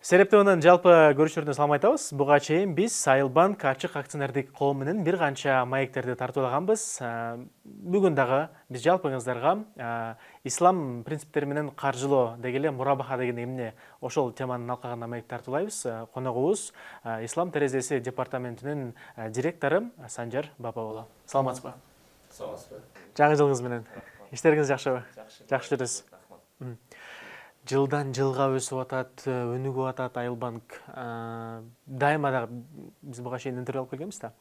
Серептеунун жалпы көрүүчүлөрүнө салам айтабыз. Буга чейин биз Айылбанк ачык акционердик коому менен бир канча маектерди тартуулаганбыз. Бүгүн дагы биз жалпыңыздарга ислам принциптери менен каржылоо деги эле мурабаха деген эмне ошол теманын алкагында маек тартуулайбыз. Коногубуз Ислам терезеси департаментинин директору Санжар Бапа боло. Саламатсызбы? Саламатсызбы? Жаңы жылыңыз менен. Иштериңиз жакшыбы? Жакшы жүрөсүз. Жылдан жылга өсүп атат, өнүгүп атат Айылбанк. Дайыма да биз буга чейин интервью алып келгенбиз да.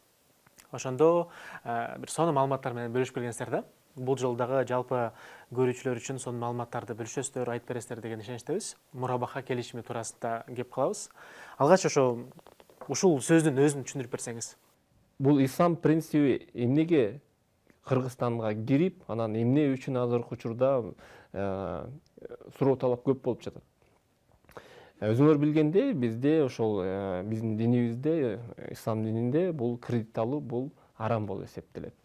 Ошондо бир сонун маалыматтар менен бөлүшүп келгенсиздер да. Бул жолу дагы жалпы көрүүчүлөр үчүн сонун маалыматтарды бөлүшөсүздөр, айтып бересиздер деген ишеничтебиз. Мурабаха келишими туурасында кеп калабыз. Алгач ушул сөздүн өзүн түшүндүрүп берсеңиз. Бул ислам принциби эмнеге Кыргызстанга кирип, анан эмне үчүн азыркы учурда суроо талап көп болуп жатат. Өзүңөр билгендей, бизде ошол биздин динибизде, ислам дининде бул кредит алуу бул арам болуп эсептелет.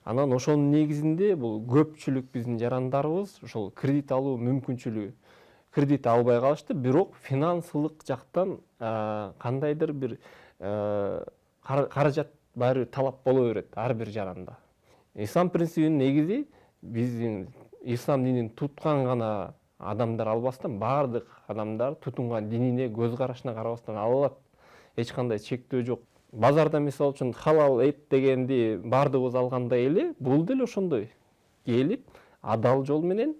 Анан ошонун негизинде бул көпчүлүк биздин жарандарыбыз ошол кредит алуу мүмкүнчүлүгү кредит албай калышты, бирок финансылык жактан кандайдыр бир каражат баары талап боло берет ар бир жаранда. Ислам принцибинин негизи биздин ислам динин туткан гана адамдар албастан, баардык адамдар тутунган динине, көз карашына карабастан ала алат. Эч кандай чектөө жок. Базарда мисалы үчүн халал эт дегенди баардыгыбыз алгандай эле, бул деле ошондой келип, адал жол менен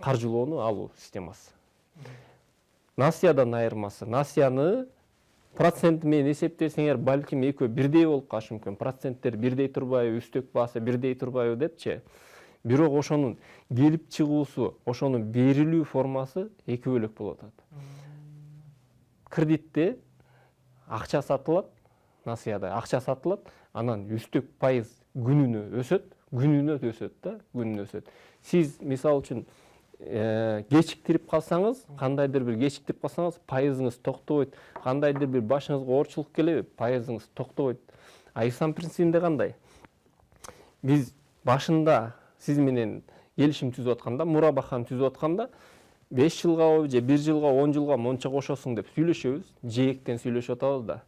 каржылоону алуу системасы. Насыядан айырмасы, насыяны процент менен эсептесеңер, балким экөө бирдей болуп калышы мүмкүн. Проценттер бирдей турбайбы, үстөк баасы бирдей турбайбы депчи. Бирок ошонун келип чыгуусу, ошонун берилүү формасы эки бөлөк болуп атат. Кредитте акча сатылат, насыяда акча сатылат, анан үстөк пайыз күнүнө өсөт да, күнүнө өсөт. Сиз мисалы үчүн кечиктирип калсаңыз, кандайдыр бир кечиктирип калсаңыз, пайызыңыз токтобойт. Кандайдыр бир башыңызга оорчулук келеби, пайызыңыз токтобойт. Ислам принцибинде кандай? Биз башында сиз менен келишим түзүп атканда, мурабаханы түзүп атканда 5 жылга же 1 жылга, 10 жылга монча кошосуң деп сүйлөшөбүз, жээктен сүйлөшүп атабыз да.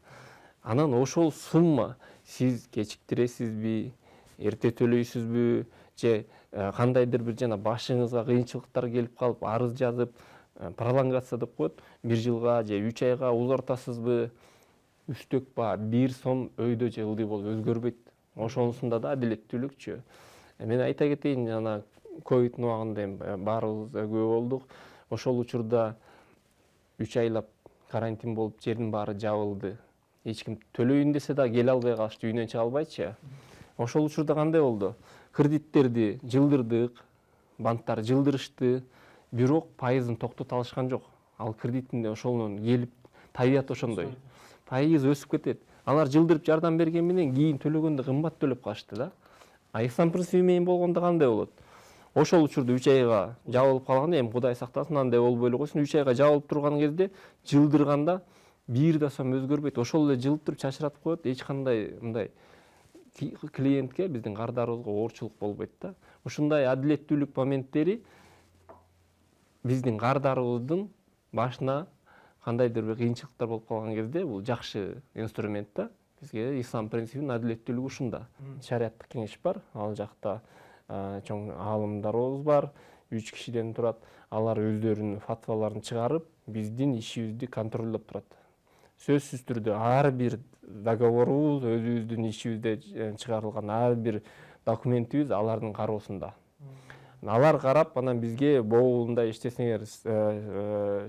Анан ошол сумма сиз кечиктиресизби, эрте төлөйсүзбү, же кандайдыр бир жана башыңызга кыйынчылыктар келип калып, арыз жазып, пролонгация деп коет, 1 жылга же 3 айга узартасызбы, үстөк баа 1 сом өйдө же ылдый болуп өзгөрбөйт. Ошонусунда да адилеттүүлүкчү. Мен айта кетейин, жана ковид убагында баарыбыз күбө болдук. Ошол учурда 3 айлап карантин болуп, жердин баары жабылды. Эч ким төлөйүн десе да келе албай калышты, үйдөн чыга албайчы. Ошол учурда кандай болду? Кредиттерди жылдырдык, банктар жылдырышты, бирок пайызын токтото алышкан жок. Ал кредиттин ошонун келип табияты ошондой. Пайыз өсүп кетет. Алар жылдырып жардам берген менен кийин төлөгөндө кымбат төлөп калышты да. Ислам принциби менен болгондо кандай болот? Ошол учурда 3 айга жабылып калганда, эми Кудай сактасын, андай болбой эле койсун, 3 айга жабылып турган кезде жылдырганда 1 да сом өзгөрбөйт. Ошол эле жылып туруп чачыратып коет. Эч кандай мындай клиентке, биздин кардарыбызга оорчулук болбойт да. Ушундай адилеттүүлүк моменттери биздин кардарыбыздын башына кандайдыр бир кыйынчылыктар болуп калган кезде бул жакшы инструмент да. Бизге ислам принцибинин адилеттүүлүгү ушунда. Шариаттык кеңеш бар, ал жакта чоң аалымдарыбыз бар, 3 кишиден турат. Алар өздөрүнүн фатваларын чыгарып, биздин ишибизди контролдоп турат. Сөзсүз түрдө ар бир договорубуз, өзүбүздүн ишибизде чыгарылган ар бир документибиз алардын кароосунда. Алар карап, анан бизге боундай иштесеңер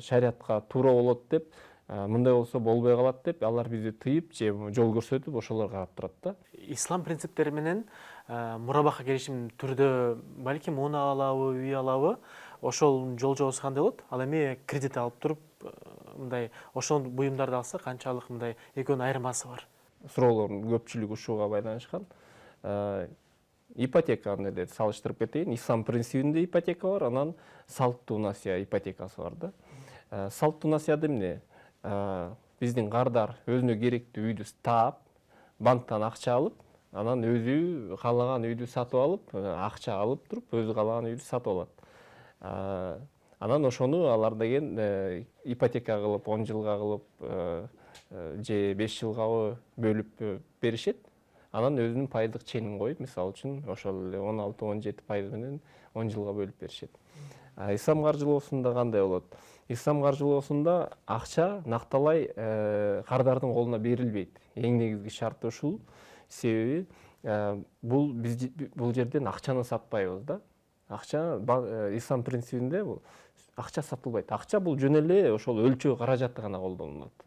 шариатка туура болот деп, мындай болсо болбой калат деп, алар бизди тыйып же жол көрсөтүп, ошолор карап турат да. Ислам принциптери менен мурабаха келишим түрдө балким ун алабы, үй алабы, ошол жол-жобосу кандай болот? Ал эми кредит алып туруп, мындай ошол буюмдарды алса канчалык мындай экөөнүн айырмасы бар? Суроолордун көпчүлүгү ушуга байланышкан. Ипотеканы эле салыштырып кетейин. Ислам принцибинде ипотека бар, анан салттуу насыя ипотекасы бар да. Салттуу насыяда эмне? Биздин кардар өзүнө керектүү үйдү таап, банктан акча алып, анан өзү каалаган үйдү сатып алып, акча алып туруп, өзү каалаган үйдү сатып алат. Анан ошону алар деген ипотека кылып 10 жылга кылып же 5 жылгабы бөлүп беришет. Анан өзүнүн пайыздык ченин коюп, мисалы үчүн ошол эле 16-17% менен 10 жылга бөлүп беришет. Ислам каржылоосунда кандай болот? Ислам каржылоосунда акча накталай кардардын колуна берилбейт. Эң негизги шарты ушул. Себеби бул жерден акчаны сатпайбыз да. Акча ислам принцибинде бул акча сатылбайт. Акча бул жөн эле ошол өлчөө каражаты гана колдонулат.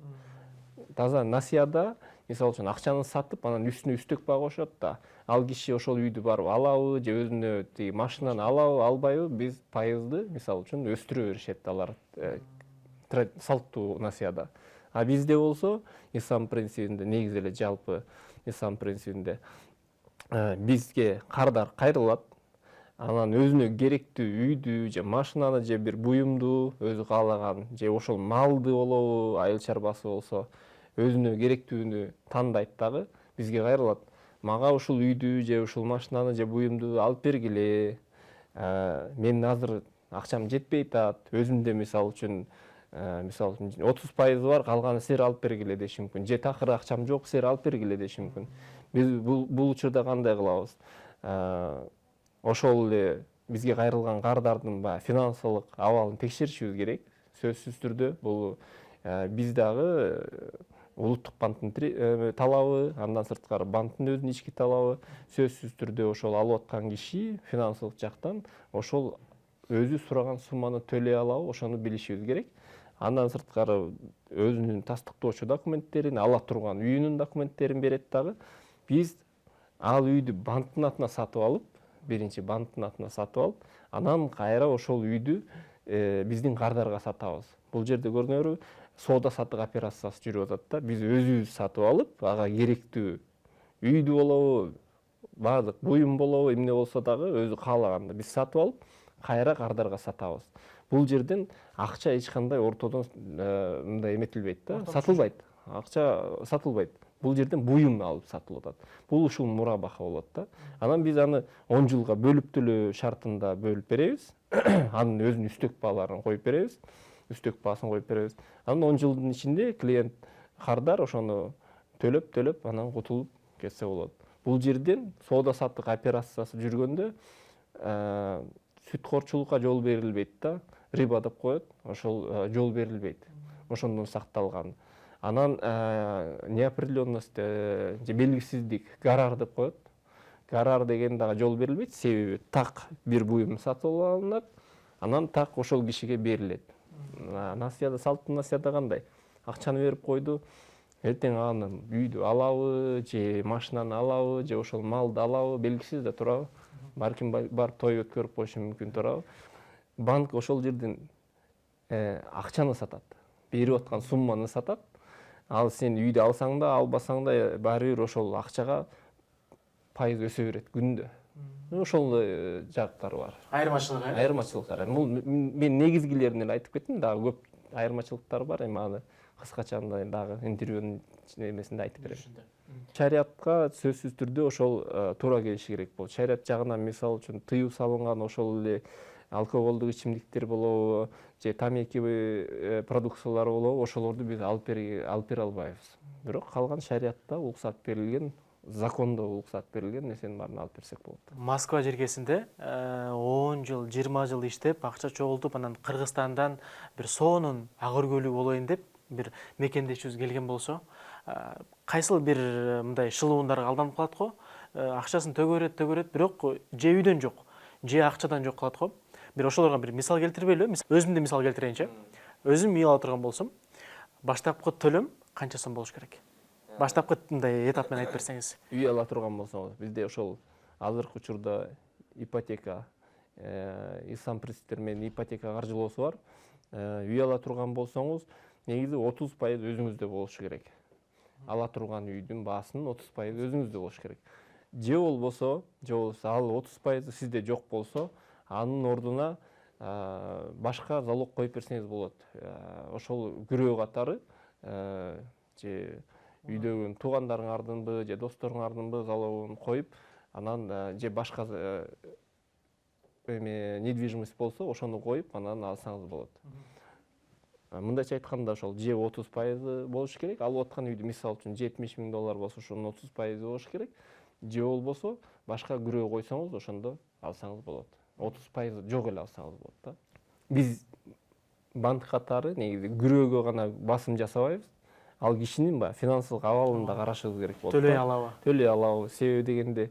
Таза насыяда, мисалы үчүн акчаны сатып, анан үстүнө үстөк баа кошот да, ал киши ошол үйдү барып алабы же өзүнө тиги машинаны алабы, албайбы, биз пайызды мисалы үчүн өстүрө беришет алар салттуу насыяда. А бизде болсо ислам принцибинде, негизи эле жалпы ислам принцибинде бизге кардар кайрылат. Анан өзүнө керектүү үйдү же машинаны же бир буюмду өзү каалаган же ошол малды болобу, айыл чарбасы болсо өзүнө керектүүнү тандайт дагы бизге кайрылат. Мага ушул үйдү же ушул машинаны же буюмду алып бергиле. Мен азыр акчам жетпей атат. Өзүмдө мисалы үчүн 30% бар, калганы силер алып бергиле деши мүмкүн. Же такыр акчам жок, силер алып бергиле деши мүмкүн. Биз бул учурда кандай кылабыз? Ошол эле бизге кайрылган кардардын финансылык абалын текшеришибиз керек. Сөзсүз түрдө бул биз дагы улуттук банктын талабы, андан сырткары банктын өзүнүн ички талабы. Сөзсүз түрдө ошол алып аткан киши финансылык жактан ошол өзү сураган сумманы төлөй алабы, ошону билишибиз керек. Андан сырткары өзүнүн тастыктоочу документтерин, ала турган үйүнүн документтерин берет дагы. Биз ал үйдү банктын атына сатып алып, биринчи банктын атына сатып алып, анан кайра ошол үйдү биздин кардарга сатабыз. Бул жерде көрдүңөрбү, соода саттык операциясы жүрүп атат да. Биз өзүбүз сатып алып, ага керектүү үйдү болобу, баардык буюм болобу, эмне болсо дагы өзү каалаганда биз сатып алып, кайра кардарга сатабыз. Бул жерден акча эч кандай ортодон мындай эметилбейт да, сатылбайт. Акча сатылбайт. Бул жерден буюм алып сатылып атат. Бул ушул мурабаха болот да. Анан биз аны 10 жылга бөлүп төлөө шартында бөлүп беребиз. Анын өзүнүн үстөк бааларын коюп беребиз. Үстөк баасын коюп беребиз. Анан 10 жылдын ичинде клиент кардар ошону төлөп анан кутулуп кетсе болот. Бул жерден соода саттык операциясы жүргөндө сүткорчулукка жол берилбейт да. Риба деп коет, ошол жол берилбейт. Ошондон сакталган. Анан неопределенность же белгисиздик, гарар деп коет. Гарар деген дагы жол берилбейт, себеби так бир буюм сатып алынат, анан так ошол кишиге берилет. Насыяда, салттуу насыяда кандай? Акчаны берип койду, эртең аны үйдү алабы, же машинаны алабы, же ошол малды алабы, белгисиз да турабы. Балким барып той өткөрүп коюшу мүмкүн турабы. Банк ошол жерден акчаны сатат, берип аткан сумманы сатат. Ал сен үйдү алсаң да, албасаң да баары бир ошол акчага пайыз өсө берет күндө. Ошол жактары бар. Айырмачылыктар. Бул мен негизгилерин эле айтып кеттим, дагы көп айырмачылыктар бар. Эми аны кыскача дагы интервьюнун эмесинде айтып берем. Шариатка сөзсүз түрдө ошол туура келиши керек болот. Шариат жагынан мисалы үчүн тыюу салынган ошол эле алкоголдук ичимдиктер болобу, же тамеки продукциялары болобу, ошолорду биз алып бере албайбыз. Бирок калган шариатта уруксат берилген, закондо уруксат берилген нерсенин баарын алып берсек болот. Москва жергесинде 10 жыл, 20 жыл иштеп, акча чогултуп, анан Кыргызстандан бир соонун ак өргөлүү болоюн деп бир мекендешибиз келген болсо, кайсыл бир мындай шылуундарга алданып калат го. Акчасын төгөрөт, бирок же үйдөн жок, же акчадан жок калат го. Бир ошолорго бир мисал келтирбейлү? Өзүмдү мисал келтирейинчи. Өзүм үй ала турган болсом, баштапкы төлөм канча сом болуш керек? Баштапкы мындай этап менен айтып берсеңиз. Үй ала турган болсоңуз, бизде ошол азыркы учурда ипотека, ислам принциптери менен ипотека каржылоосу бар. Үй ала турган болсоңуз, негизи 30% өзүңүздө болушу керек. Ала турган үйдүн баасынын 30% өзүңүздө болуш керек. Же болбосо ал 30% сизде жок болсо, анын ордуна башка залог коюп берсеңиз болот. Ошол күрөө катары же үйдөгү туугандарыңардынбы, же досторуңардынбы залогун коюп, анан же башка недвижимость болсо ошону коюп анан алсаңыз болот. Мындайча айтканда ошол же 30% болуш керек, алып аткан үйдү мисалы үчүн $70,000 болсо ошонун 30% болуш керек. Же болбосо башка күрөө койсоңуз ошондо алсаңыз болот. 30% жок эле алсаңыз болот да. Биз банк катары негизи күрөөгө гана басым жасабайбыз. Ал кишинин баягы финансылык абалын да карашыбыз керек болот. Төлөй алабы? Төлөй алабы? Себеби дегенде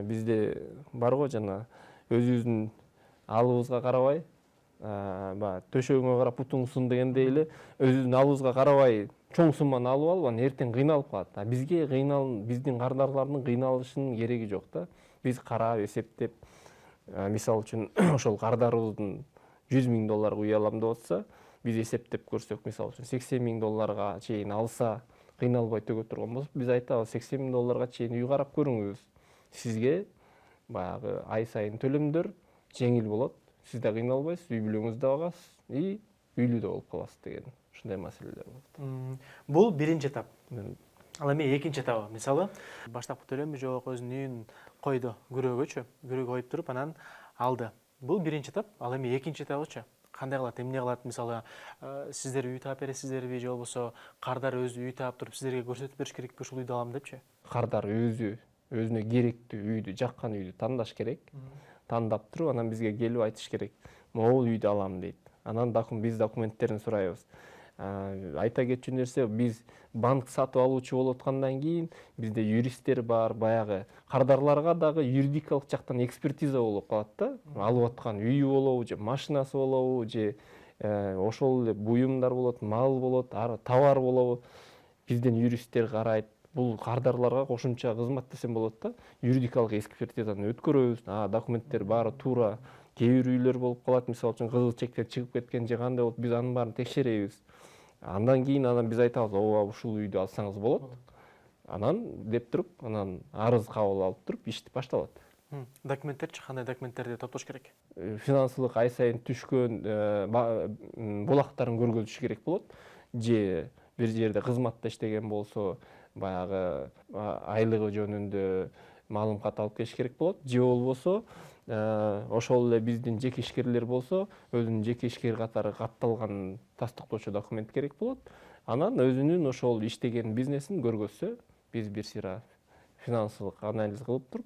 бизде бар го жана өзүбүздүн алыбызга карабай, баягы төшөгүңө карап бутуң сын дегендей эле өзүбүздүн алыбызга карабай чоң сумманы алып алып анан эртең кыйналып калат. Бизге биздин кардарлардын кыйналышынын кереги жок да. Биз карап эсептеп, мисалы үчүн ошол кардарыбыздын $100,000 үй алам деп атса, биз эсептеп көрсөк, мисалы үчүн $80,000 чейин алса, кыйналбай төгө турган болсо, биз айтабыз $80,000 чейин үй карап көрүңүз. Сизге баягы ай сайын төлөмдөр жеңил болот. Сиз да кыйналбайсыз, үй бүлөңүздү да багасыз и үйлүү да болуп каласыз деген ушундай маселелер болот. Бул биринчи этап. Ал эми экинчи этабы, мисалы, баштапкы төлөмү жок, өзүнүн үйүн койду күрөөгөчү, күрөөгө коюп туруп анан алды. Бул биринчи этап. Ал эми экинчи этабычы кандай кылат, эмне кылат? Мисалы, сиздер үй таап бересиздерби же болбосо кардар өзү үй таап туруп сиздерге көрсөтүп бериш керекпи ушул үйдү алам депчи? Кардар өзүнө керектүү үйдү, жаккан үйдү тандаш керек. Тандап туруп анан бизге келип айтыш керек. Могул үйдү алам дейт. Анан биз документтерин сурайбыз. Айта кетчү нерсе, биз банк сатып алуучу болуп аткандан кийин бизде юристтер бар, баягы кардарларга дагы юридикалык жактан экспертиза болуп калат да. Алып аткан үйү болобу, же машинасы болобу, же ошол эле буюмдар болот, мал болот, товар болобу. Бизден юристтер карайт. Бул кардарларга кошумча кызмат десем болот да. Юридикалык экспертизаны өткөрөбүз. Документтер баары туура. Кээ бир үйлөр болуп калат, мисалы үчүн кызыл чектен чыгып кеткен же кандай болот, биз анын баарын текшеребиз. Андан кийин биз айтабыз, ооба ушул үйдү алсаңыз болот. Анан деп туруп, анан арыз кабыл алып туруп ишти башталат. Документтерчи кандай документтерди топтош керек? Финансылык ай сайын түшкөн булактарын көргөзүш керек болот. Же бир жерде кызматта иштеген болсо, баягы айлыгы жөнүндө маалымат алып келиш керек болот. Же болбосо ошол эле биздин жеке ишкерлер болсо, өзүнүн жеке ишкер катары катталган тастыктоочу документ керек болот. Анан өзүнүн ошол иштеген бизнесин көргөзсө, биз бир сыйра финансылык анализ кылып туруп,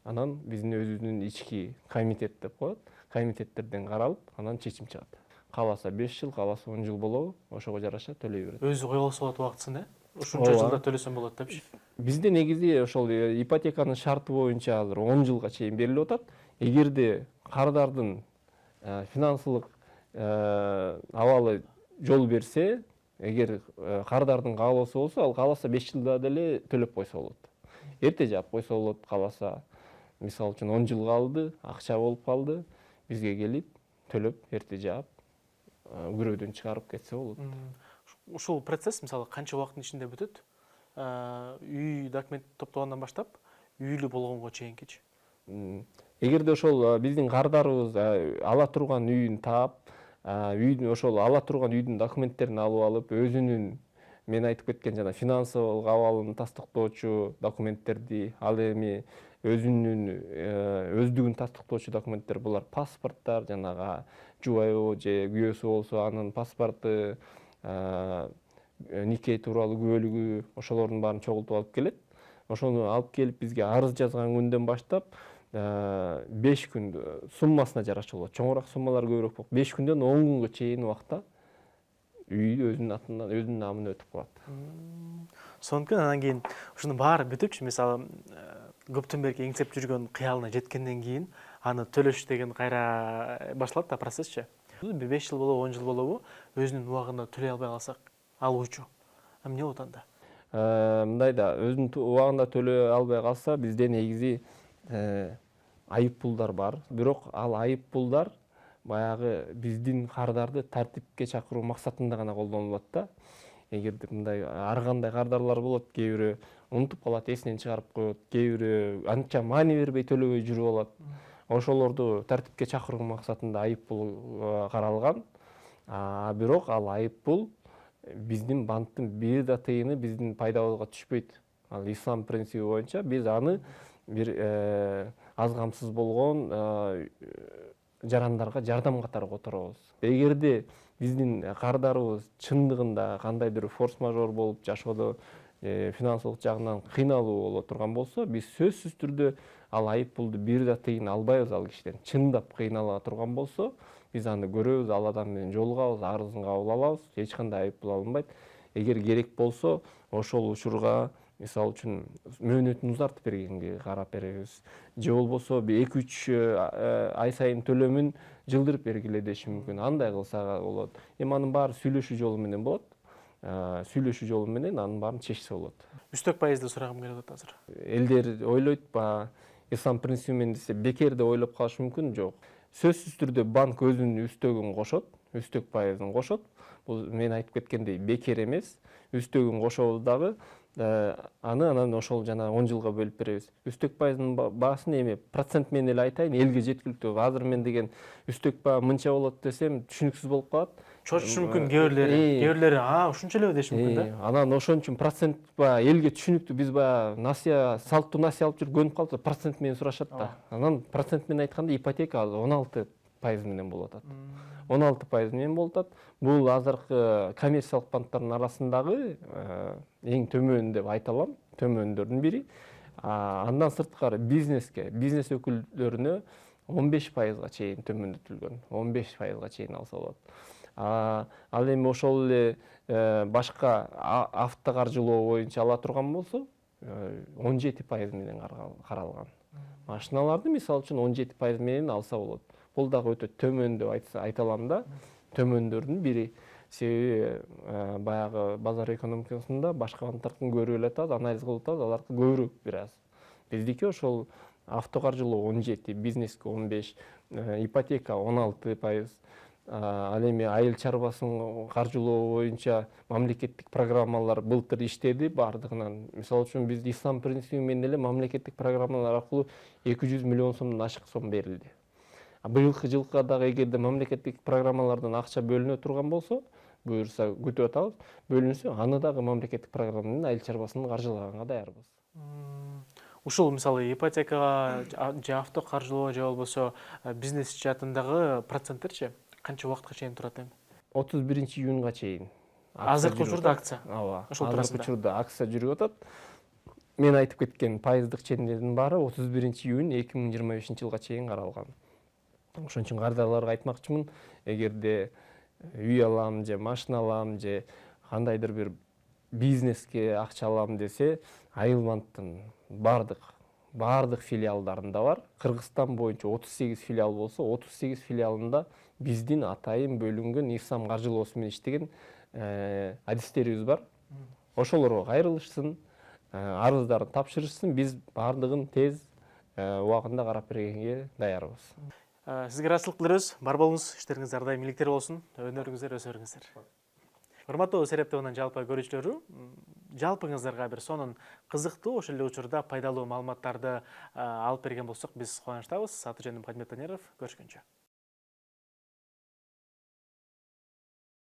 анан биздин өзүбүздүн ички комитет деп коет. Комитеттерден каралып, анан чечим чыгат. Кааласа 5 жыл, кааласа 10 жыл болобу, ошого жараша төлөй берет. Өзү койгулса болот убактысын, ушунча жылда төлөсөм болот депчи. Бизде негизи ошол ипотеканын шарты боюнча азыр 10 жылга чейин берилип атат. Эгерде кардардын финансылык абалы жол берсе, эгер кардардын каалоосу болсо, ал кааласа 5 жылда деле төлөп койсо болот. Эрте жаап койсо болот, кааласа, мисалы үчүн 10 жыл калды, акча болуп калды, бизге келип төлөп, эрте жаап, күрөөдөн чыгарып кетсе болот. Ушул процесс мисалы канча убакыттын ичинде бүтөт? Үй документ топтогондон баштап үйлүү болгонго чейинкичи. Эгерде ошол биздин кардарыбыз ала турган үйүн таап, үйдүн ошол ала турган үйдүн документтерин алып алып, өзүнүн мен айтып кеткен жана финансылык абалын тастыктоочу документтерди, ал эми өздүгүн тастыктоочу документтер, булар паспорттар, жанагы жубайы же күйөөсү болсо анын паспорту, нике тууралуу күбөлүгү, ошолордун баарын чогултуп алып келет. Ошону алып келип бизге арыз жазган күндөн баштап 5 күн суммасына жараша болот. Чоңураак суммалар көбүрөөк болот. 5 күндөн 10 күнгө чейин убакта үй өзүнүн атынан, өзүнүн намына өтүп калат. Сондуктан анан кийин ушунун баары бүтүпчү, мисалы көптөн бери эңсеп жүргөн кыялына жеткенден кийин аны төлөш деген кайра башталат да процессчи. 5 жыл болобу, 10 жыл болобу, өзүнүн убагында төлөй албай калсак, алуучу эмне болот анда? Мындай да, өзүнүн убагында төлөй албай калса, бизде негизи айыппулдар бар. Бирок ал айыппулдар баягы биздин кардарды тартипке чакыруу максатында гана колдонулат да. Эгерде мындай ар кандай кардарлар болот, кээ бири унутуп калат, эсинен чыгарып коет, кээ бири анча маани бербей төлөбөй жүрүп алат. Ошолорду тартипке чакыруу максатында айыппул каралган. Бирок ал айыппул биздин банктын бир да тыйыны биздин пайдабызга түшпөйт. Ал ислам принциби боюнча биз аны бир аз камсыз болгон жарандарга жардам катары которобуз. Эгерде биздин кардарыбыз чындыгында кандайдыр форс-мажор болуп жашоодо финансылык жагынан кыйналуу боло турган болсо, биз сөзсүз түрдө ал айып пулду бир да тыйын албайбыз ал кишиден. Чындап кыйнала турган болсо, биз аны көрөбүз, ал адам менен жолугабыз, арызын кабыл алабыз, эч кандай айып пул алынбайт. Эгер керек болсо, ошол учурга мисалы үчүн мөөнөтүн узартып бергенге карап беребиз. Же болбосо 2-3 ай сайын төлөмүн жылдырып бергиле деши мүмкүн. Андай кылса болот. Эми анын баары сүйлөшүү жолу менен болот. Сүйлөшүү жолу менен анын баарын чечсе болот. Үстөк пайызды сурагым келип атат азыр. Элдер ойлойт, ислам принциби менен десе бекер деп ойлоп калышы мүмкүн. Жок. Сөзсүз түрдө банк өзүнүн үстөгүн кошот, үстөк пайызын кошот. Бул мен айтып кеткендей бекер эмес. Үстөгүн кошобуз дагы, аны анан ошол жана 10 жылга бөлүп беребиз. Үстөк пайыздын баасын эми процент менен эле айтайын, элге жеткиликтүү. Азыр мен деген үстөк баа мынча болот десем түшүнүксүз болуп калат. Чочушу мүмкүн кээ бирлери, ушунча эле деши мүмкүн да. Анан ошон үчүн процент элге түшүнүктүү. Биз насыя, салттуу насыя алып жүрүп көнүп калып, процент менен сурашат да. Анан процент менен айтканда ипотека 16% менен болуп атат. 16% менен болуп атат. Бул азыркы коммерциялык банктардын арасындагы эң төмөн деп айта алам, төмөндөрдүн бири. Андан сырткары бизнес өкүлдөрүнө 15%га чейин төмөндөтүлгөн. 15%га чейин алса болот. Ал эми ошол эле башка автокаржылоо боюнча ала турган болсо, 17% менен каралган. Машиналарды мисалы үчүн 17% менен алса болот. Бул дагы өтө төмөн деп айта алам да, төмөндөрдүн бири. Себеби баягы базар экономикасында башка банктардын көрүп эле атабыз, анализ кылып атабыз, алардыкы көбүрөөк бир аз. Биздики ошол автокаржылоо 17, бизнеске 15, ипотека 16%. Ал эми айыл чарбасын каржылоо боюнча мамлекеттик программалар былтыр иштеди бардыгынан. Мисалы үчүн биз ислам принциби менен эле мамлекеттик программалар аркылуу 200 миллион сомдон ашык сом берилди. Быйылкы жылга дагы эгерде мамлекеттик программалардан акча бөлүнө турган болсо, буюрса күтүп атабыз, бөлүнсө, аны дагы мамлекеттик программа менен айыл чарбасын каржылаганга даярбыз. Ушул мисалы ипотекага же авто каржылоо же болбосо бизнес жаатындагы проценттерчи канча убакытка чейин турат эми? 31-июнга чейин. Азыркы учурда акция. Ооба. Ошол азыркы учурда акция жүрүп атат. Мен айтып кеткен пайыздык чендердин баары 31-июнь 2025-жылга чейин каралган. Ошон үчүн кардарларга айтмакчымын, эгерде үй алам же машина алам же кандайдыр бир бизнеске акча алам десе, Айыл банктын бардык филиалдарында бар. Кыргызстан боюнча 38 филиал болсо, 38 филиалында биздин атайын бөлүнгөн ислам каржылоосу менен иштеген адистерибиз бар. Ошолорго кайрылышсын, арыздарын тапшырышсын, биз бардыгын тез убагында карап бергенге даярбыз. Сизге ыраазычылык билдиребиз. Бар болуңуз, иштериңиз ар дайым иликтер болсун, өнөрүңүздөр өсөрүңүздөр. Урматтуу Сереп ТVнын жалпы көрүүчүлөрү, жалпыңыздарга бир сонун кызыктуу, ошол эле учурда пайдалуу маалыматтарды алып берген болсок, биз кубанычтабыз. Аты жөнүм Кадимет Танеров. Көрүшкөнчө.